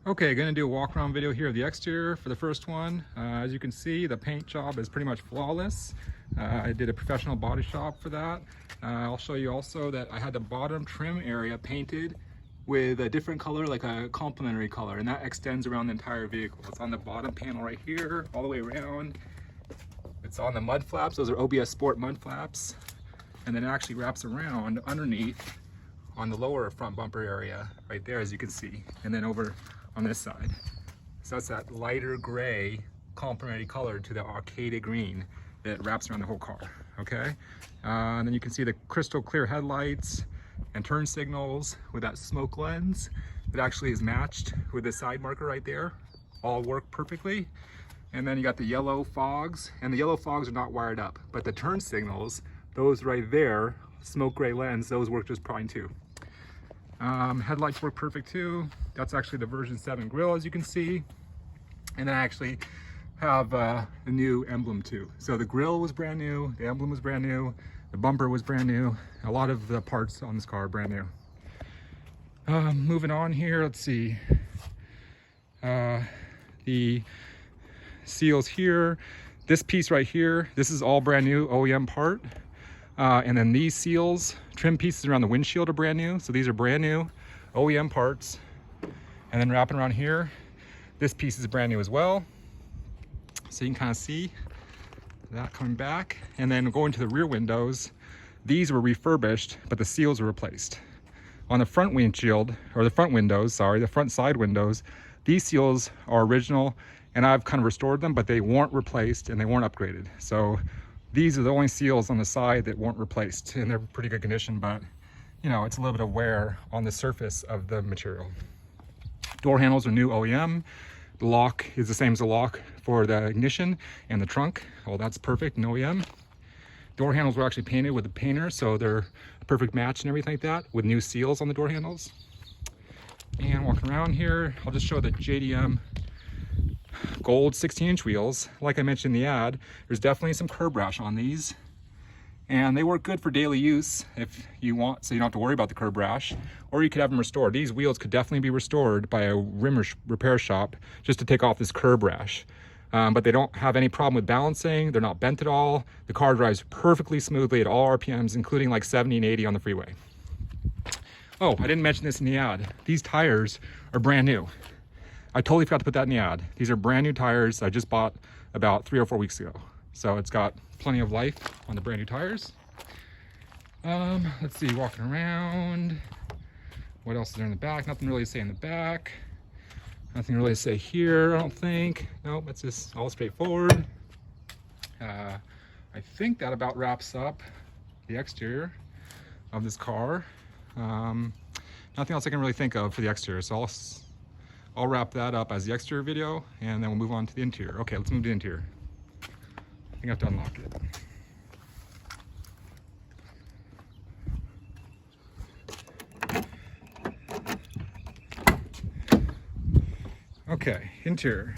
Okay, gonna do a walk around video here of the exterior for the first one. As you can see, the paint job is pretty much flawless. I did a professional body shop for that. I'll show you also that I had the bottom trim area painted with a different color, like a complementary color, and that extends around the entire vehicle. It's on the bottom panel right here, all the way around. It's on the mud flaps. Those are OBS Sport mud flaps. And then it actually wraps around underneath on the lower front bumper area right there, as you can see, and then over on this side. So that's that lighter gray complementary color to the Acadia Green that wraps around the whole car, okay? And then you can see the crystal clear headlights and turn signals with that smoke lens that actually is matched with the side marker right there. All work perfectly. And then you got the yellow fogs, and the yellow fogs are not wired up, but the turn signals, those right there, smoke gray lens, those work just fine too. Headlights work perfect too. That's actually the version 7 grille, as you can see. And then I actually have the new emblem too. So the grille was brand new, the emblem was brand new, the bumper was brand new. A lot of the parts on this car are brand new. Moving on here, let's see. The seals here, this piece right here, this is all brand new OEM part. And then these seals, trim pieces around the windshield are brand new. So these are brand new OEM parts. And then wrapping around here, this piece is brand new as well. So you can kind of see that coming back. And then going to the rear windows, these were refurbished, but the seals were replaced. On the front windshield, or the front windows, sorry, the front side windows, these seals are original, and I've kind of restored them, but they weren't replaced and they weren't upgraded. So these are the only seals on the side that weren't replaced, and they're pretty good condition, but you know, it's a little bit of wear on the surface of the material. Door handles are new OEM. The lock is the same as the lock for the ignition and the trunk. Well, that's perfect, no OEM. Door handles were actually painted with the painter, so they're a perfect match and everything like that, with new seals on the door handles. And walking around here, I'll just show the JDM gold 16-inch wheels. Like I mentioned in the ad, there's definitely some curb rash on these, and they work good for daily use if you want, so you don't have to worry about the curb rash, or you could have them restored. These wheels could definitely be restored by a rim repair shop just to take off this curb rash. But they don't have any problem with balancing. They're not bent at all. The car drives perfectly smoothly at all RPMs, including like 70 and 80 on the freeway. Oh, I didn't mention this in the ad. These tires are brand new. I totally forgot to put that in the ad. These are brand new tires I just bought about 3 or 4 weeks ago. So it's got plenty of life on the brand new tires. Let's see, walking around. What else is there in the back? Nothing really to say in the back. Nothing really to say here, I don't think. Nope, it's just all straightforward. I think that about wraps up the exterior of this car. Nothing else I can really think of for the exterior, so I'll wrap that up as the exterior video, and then we'll move on to the interior. Okay, let's move to the interior. I think I have to unlock it. Okay, interior.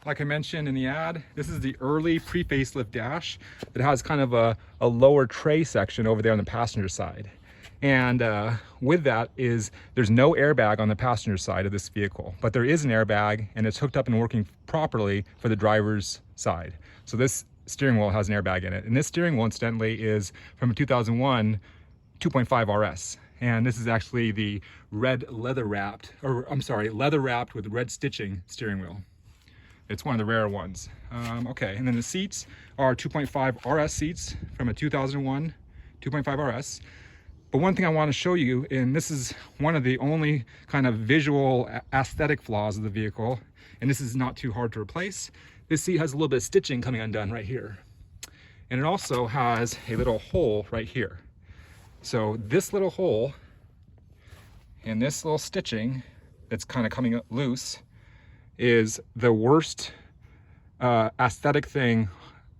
Like I mentioned in the ad, this is the early pre-facelift dash that has kind of a lower tray section over there on the passenger side. And with that is, there's no airbag on the passenger side of this vehicle, but there is an airbag, and it's hooked up and working properly for the driver's side. So this steering wheel has an airbag in it. And this steering wheel, incidentally, is from a 2001 2.5 RS. And this is actually the leather wrapped with red stitching steering wheel. It's one of the rare ones. Okay, and then the seats are 2.5 RS seats from a 2001 2.5 RS. But one thing I want to show you, and this is one of the only kind of visual aesthetic flaws of the vehicle, and this is not too hard to replace. This seat has a little bit of stitching coming undone right here. And it also has a little hole right here. So this little hole and this little stitching that's kind of coming loose is the worst aesthetic thing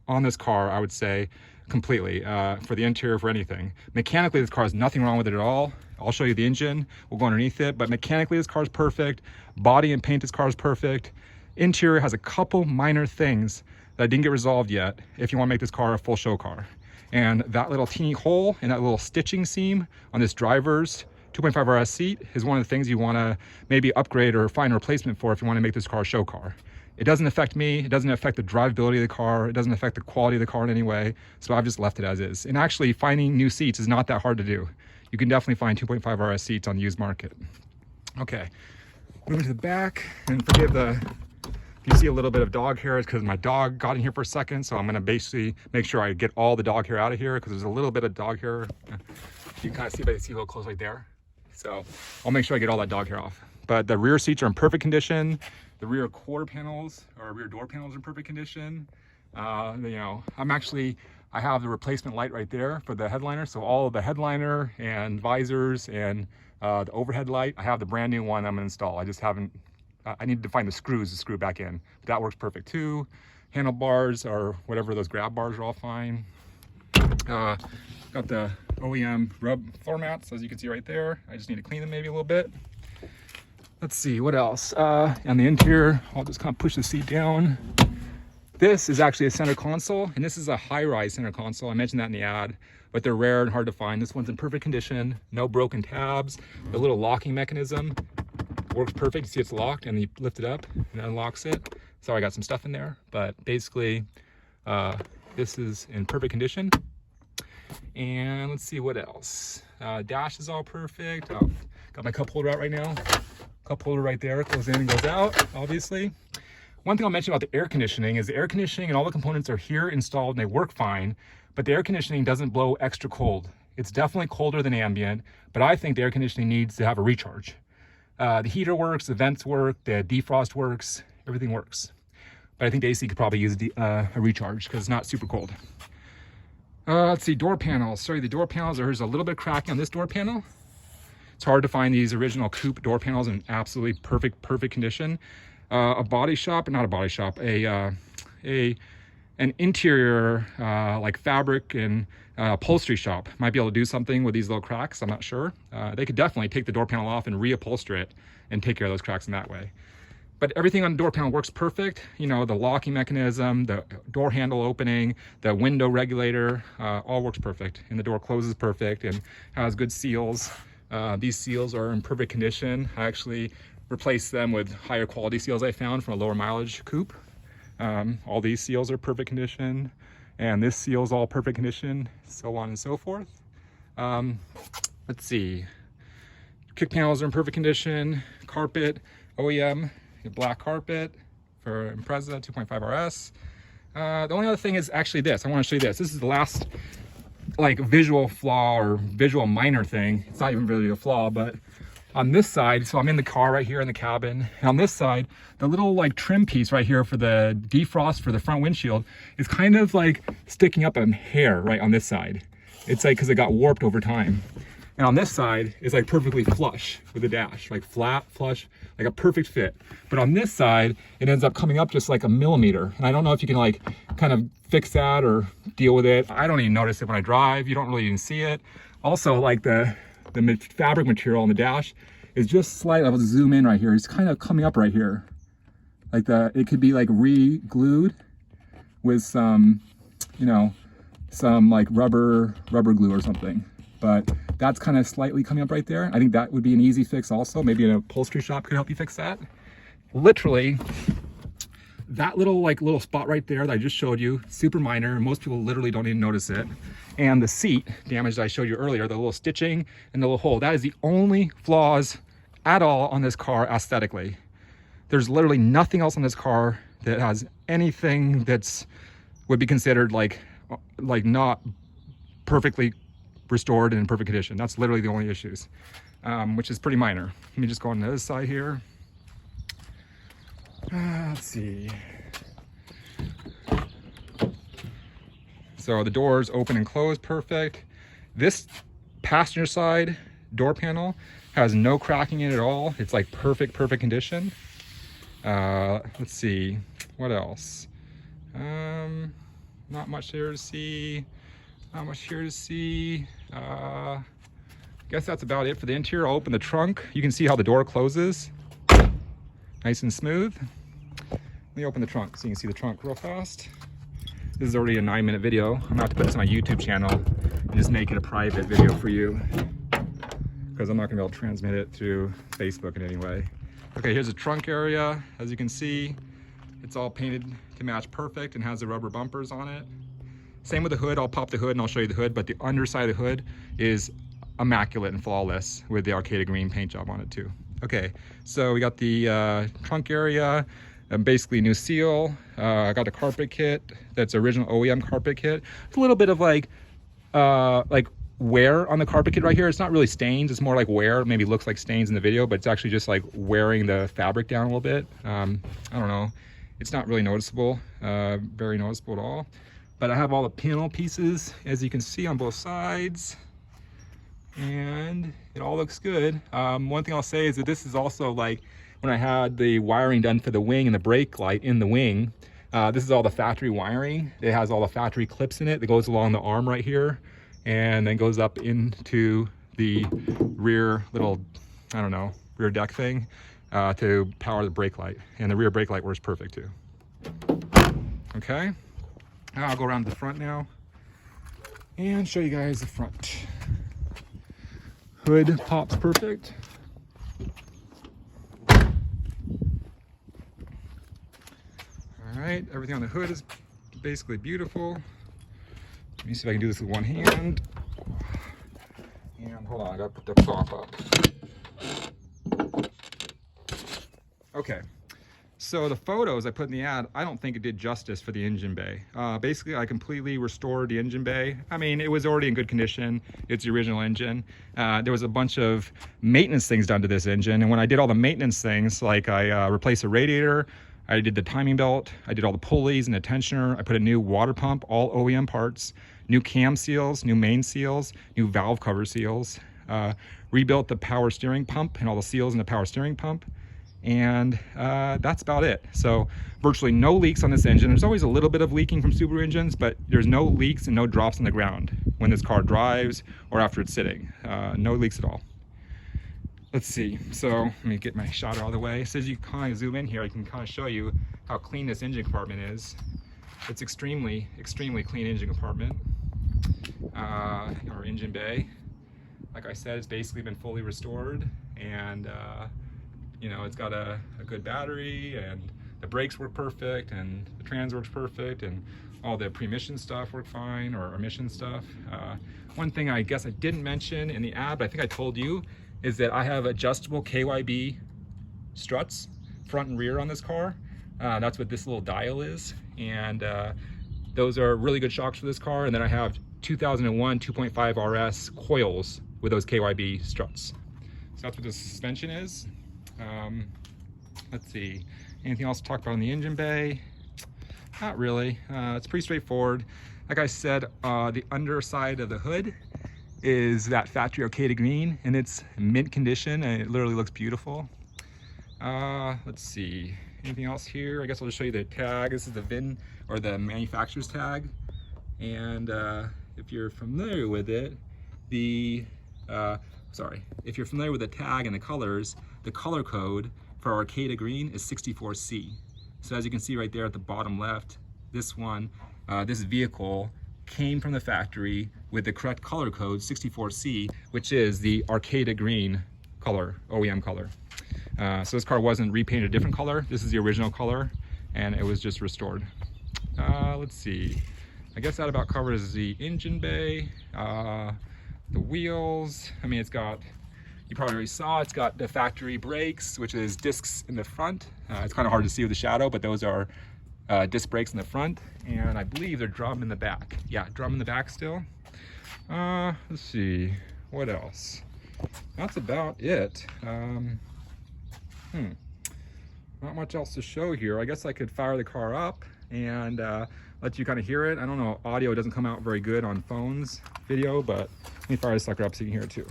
on this car, I would say, completely, for the interior, for anything. Mechanically, this car has nothing wrong with it at all. I'll show you the engine, we'll go underneath it, but mechanically this car is perfect. Body and paint, this car is perfect. Interior has a couple minor things that didn't get resolved yet if you want to make this car a full show car. And that little teeny hole and that little stitching seam on this driver's 2.5 RS seat is one of the things you want to maybe upgrade or find a replacement for if you want to make this car a show car. It doesn't affect me, it doesn't affect the drivability of the car, it doesn't affect the quality of the car in any way, so I've just left it as is. And actually finding new seats is not that hard to do. You can definitely find 2.5 RS seats on the used market. Okay, moving to the back, and forgive if you see a little bit of dog hair, it's because my dog got in here for a second, so I'm gonna basically make sure I get all the dog hair out of here because there's a little bit of dog hair. You can kind of see, but you see a little close right there. So I'll make sure I get all that dog hair off. But the rear seats are in perfect condition. The rear quarter panels or rear door panels are in perfect condition. You know, I have the replacement light right there for the headliner. So all of the headliner and visors and the overhead light, I have the brand new one I'm gonna install. I just haven't, I need to find the screws to screw back in. But that works perfect too. Handlebars or whatever, those grab bars are all fine. Got the OEM rub floor mats, as you can see right there. I just need to clean them maybe a little bit. Let's see, what else? On the interior, I'll just kind of push the seat down. This is actually a center console, and this is a high-rise center console. I mentioned that in the ad, but they're rare and hard to find. This one's in perfect condition, no broken tabs. The little locking mechanism works perfect. You see it's locked, and you lift it up and it unlocks it. Sorry, I got some stuff in there, but basically, this is in perfect condition. And let's see what else. Dash is all perfect. Oh, got my cup holder out right now. Cup holder right there, goes in and goes out, obviously. One thing I'll mention about the air conditioning is the air conditioning and all the components are here installed and they work fine, but the air conditioning doesn't blow extra cold. It's definitely colder than ambient, but I think the air conditioning needs to have a recharge. The heater works, the vents work, the defrost works, everything works. But I think the AC could probably use a recharge because it's not super cold. Let's see, door panels. Sorry, the door panels, there's a little bit of cracking on this door panel. It's hard to find these original coupe door panels in absolutely perfect condition. An interior like fabric and upholstery shop might be able to do something with these little cracks. I'm not sure. They could definitely take the door panel off and reupholster it and take care of those cracks in that way. But everything on the door panel works perfect. You know, the locking mechanism, the door handle opening, the window regulator, all works perfect. And the door closes perfect and has good seals. These seals are in perfect condition. I actually replaced them with higher quality seals I found from a lower mileage coupe. All these seals are perfect condition, and this seal is all perfect condition, so on and so forth. Let's see. Kick panels are in perfect condition. Carpet, OEM, black carpet for Impreza 2.5 RS. The only other thing is actually this. I want to show you this. This is the last like visual flaw or visual minor thing. It's not even really a flaw, but on this side, so I'm in the car right here in the cabin, and on this side, the little like trim piece right here for the defrost for the front windshield is kind of like sticking up a hair right on this side. It's like because it got warped over time. And on this side is like perfectly flush with the dash, like flat, flush, like a perfect fit. But on this side, it ends up coming up just like a millimeter. And I don't know if you can like kind of fix that or deal with it. I don't even notice it when I drive. You don't really even see it. Also, like the fabric material on the dash is just slightly, I'll zoom in right here. It's kind of coming up right here. Like it could be like re-glued with some, you know, some like rubber glue or something. But that's kind of slightly coming up right there. I think that would be an easy fix also. Maybe an upholstery shop could help you fix that. Literally, that little spot right there that I just showed you, super minor. Most people literally don't even notice it. And the seat damage that I showed you earlier, the little stitching and the little hole, that is the only flaws at all on this car aesthetically. There's literally nothing else on this car that has anything that's would be considered like not perfectly restored and in perfect condition. That's literally the only issues, which is pretty minor. Let me just go on the other side here. Let's see. So the doors open and close perfect. This passenger side door panel has no cracking in it at all. It's like perfect condition. Let's see, what else? Not much here to see. Not much here to see. I guess that's about it for the interior. I'll open the trunk. You can see how the door closes. Nice and smooth. Let me open the trunk so you can see the trunk real fast. This is already a 9-minute video. I'm gonna have to put this on my YouTube channel and just make it a private video for you. because I'm not gonna be able to transmit it through Facebook in any way. Okay, here's the trunk area. As you can see, it's all painted to match perfect and has the rubber bumpers on it. Same with the hood. I'll pop the hood and I'll show you the hood, but the underside of the hood is immaculate and flawless with the Acadia Green paint job on it too. Okay, so we got the trunk area, basically new seal. I got the carpet kit. That's original OEM carpet kit. It's a little bit of like wear on the carpet kit right here. It's not really stains, it's more like wear. Maybe looks like stains in the video, but it's actually just like wearing the fabric down a little bit. I don't know, it's not really noticeable, very noticeable at all. But I have all the panel pieces, as you can see, on both sides, and it all looks good. One thing I'll say is that this is also like when I had the wiring done for the wing and the brake light in the wing. This is all the factory wiring. It has all the factory clips in it that goes along the arm right here, and then goes up into the rear little, I don't know, rear deck thing to power the brake light. And the rear brake light works perfect too. Okay, now I'll go around to the front now and show you guys the front. Hood pops perfect. All right, everything on the hood is basically beautiful. Let me see if I can do this with one hand. And hold on, I gotta put the top up. Okay, so the photos I put in the ad, I don't think it did justice for the engine bay. Basically, I completely restored the engine bay. I mean, it was already in good condition. It's the original engine. There was a bunch of maintenance things done to this engine, and when I did all the maintenance things, like I replaced the radiator, I did the timing belt, I did all the pulleys and the tensioner, I put a new water pump, all OEM parts, new cam seals, new main seals, new valve cover seals, rebuilt the power steering pump and all the seals in the power steering pump, and that's about it. So virtually no leaks on this engine. There's always a little bit of leaking from Subaru engines, but there's no leaks and no drops on the ground when this car drives or after it's sitting. No leaks at all. Let's see, so let me get my shot out of the way. So as you kind of zoom in here, I can kind of show you how clean this engine compartment is. It's extremely, extremely clean engine compartment. Our engine bay, like I said, it's basically been fully restored, and you know, it's got a good battery, and the brakes work perfect, and the trans works perfect, and all the pre-emission stuff worked fine, or emission stuff. One thing I guess I didn't mention in the ad, but I think I told you, is that I have adjustable KYB struts, front and rear on this car. That's what this little dial is. And those are really good shocks for this car. And then I have 2001 2.5 RS coils with those KYB struts. So that's what the suspension is. Let's see, anything else to talk about in the engine bay? Not really, it's pretty straightforward. Like I said, the underside of the hood is that factory Acadia Green, and it's mint condition, and it literally looks beautiful. Let's see, anything else here? I guess I'll just show you the tag. This is the VIN, or the manufacturer's tag, and if you're familiar with it, if you're familiar with the tag and the colors, the color code for our Acadia Green is 64C. So as you can see right there at the bottom left, this one, this vehicle came from the factory with the correct color code 64C, which is the Acadia Green color, OEM color. So this car wasn't repainted a different color. This is the original color, and it was just restored. Let's see, I guess that about covers the engine bay. The wheels, I mean, it's got, you probably already saw, it's got the factory brakes, which is discs in the front. It's kind of hard to see with the shadow, but those are disc brakes in the front, and I believe they're drum in the back. Yeah, drum in the back still. Let's see, what else? That's about it. Not much else to show here. I guess I could fire the car up and let you kind of hear it. I don't know, audio doesn't come out very good on phones video, but let me fire this sucker up so you can hear it too.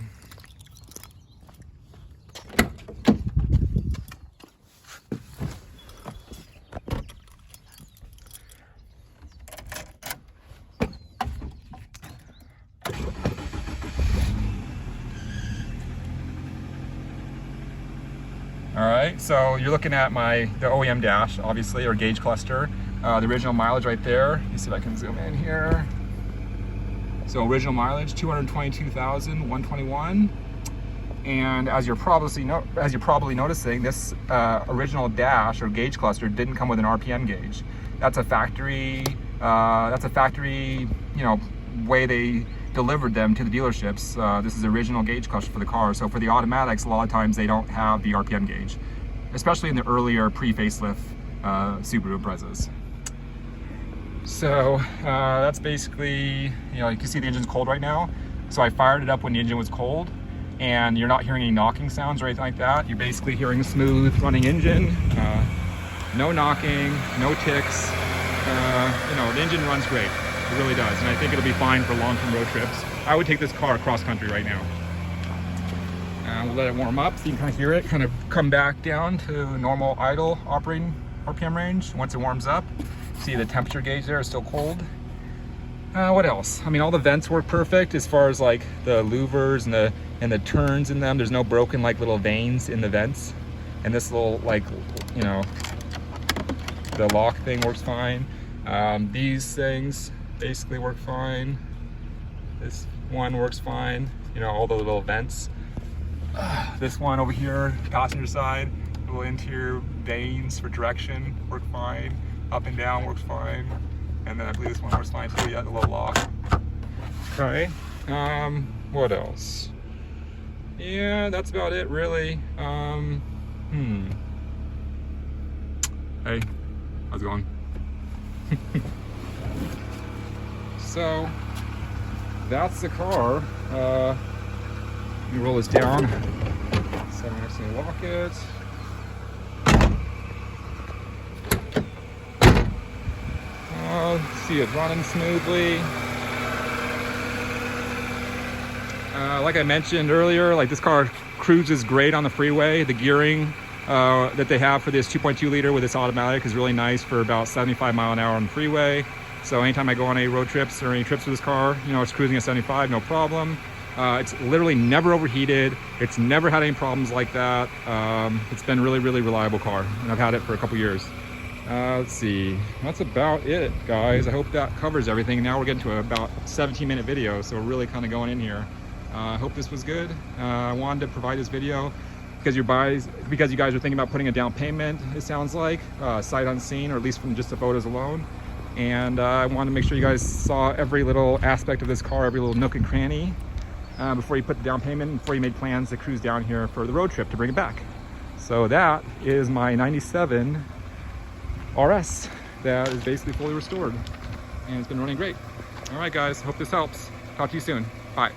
All right, so you're looking at the OEM dash, obviously, or gauge cluster. The original mileage right there. Let me see if I can zoom in here. So original mileage, 222,121. And as you're probably noticing, this original dash or gauge cluster didn't come with an RPM gauge. That's a factory way they delivered them to the dealerships. This is the original gauge cluster for the car. So for the automatics, a lot of times they don't have the RPM gauge, especially in the earlier pre-facelift Subaru Imprezas. So that's basically, you can see the engine's cold right now. So I fired it up when the engine was cold, and you're not hearing any knocking sounds or anything like that. You're basically hearing a smooth running engine, no knocking, no ticks. The engine runs great. It really does, and I think it'll be fine for long-term road trips. I would take this car cross country right now. We'll let it warm up so you can kind of hear it kind of come back down to normal idle operating RPM range. Once it warms up, see the temperature gauge there is still cold. What else? I mean, all the vents work perfect as far as like the louvers and the turns in them. There's no broken like little veins in the vents, and this little the lock thing works fine. These things basically work fine. This one works fine. All the little vents. This one over here, passenger side, little interior vanes for direction work fine. Up and down works fine. And then I believe this one works fine too. Yeah, the little lock. Okay. What else? Yeah, that's about it really. Hey, how's it going? So that's the car. Let me roll this down so I'm just gonna lock it. See it running smoothly. Like I mentioned earlier, like this car cruises great on the freeway. The gearing that they have for this 2.2 liter with this automatic is really nice for about 75 mile an hour on the freeway. So anytime I go on any road trips or any trips with this car, it's cruising at 75, no problem. It's literally never overheated. It's never had any problems like that. It's been really, really reliable car, and I've had it for a couple years. Let's see, that's about it, guys. I hope that covers everything. Now we're getting to about 17-minute video, so we're really kind of going in here. I hope this was good. I wanted to provide this video because you guys are thinking about putting a down payment, it sounds like, sight unseen, or at least from just the photos alone. And I wanted to make sure you guys saw every little aspect of this car, every little nook and cranny, before you put the down payment, before you made plans to cruise down here for the road trip to bring it back. So that is my 97 RS that is basically fully restored, and it's been running great. All right, guys, hope this helps. Talk to you soon. Bye.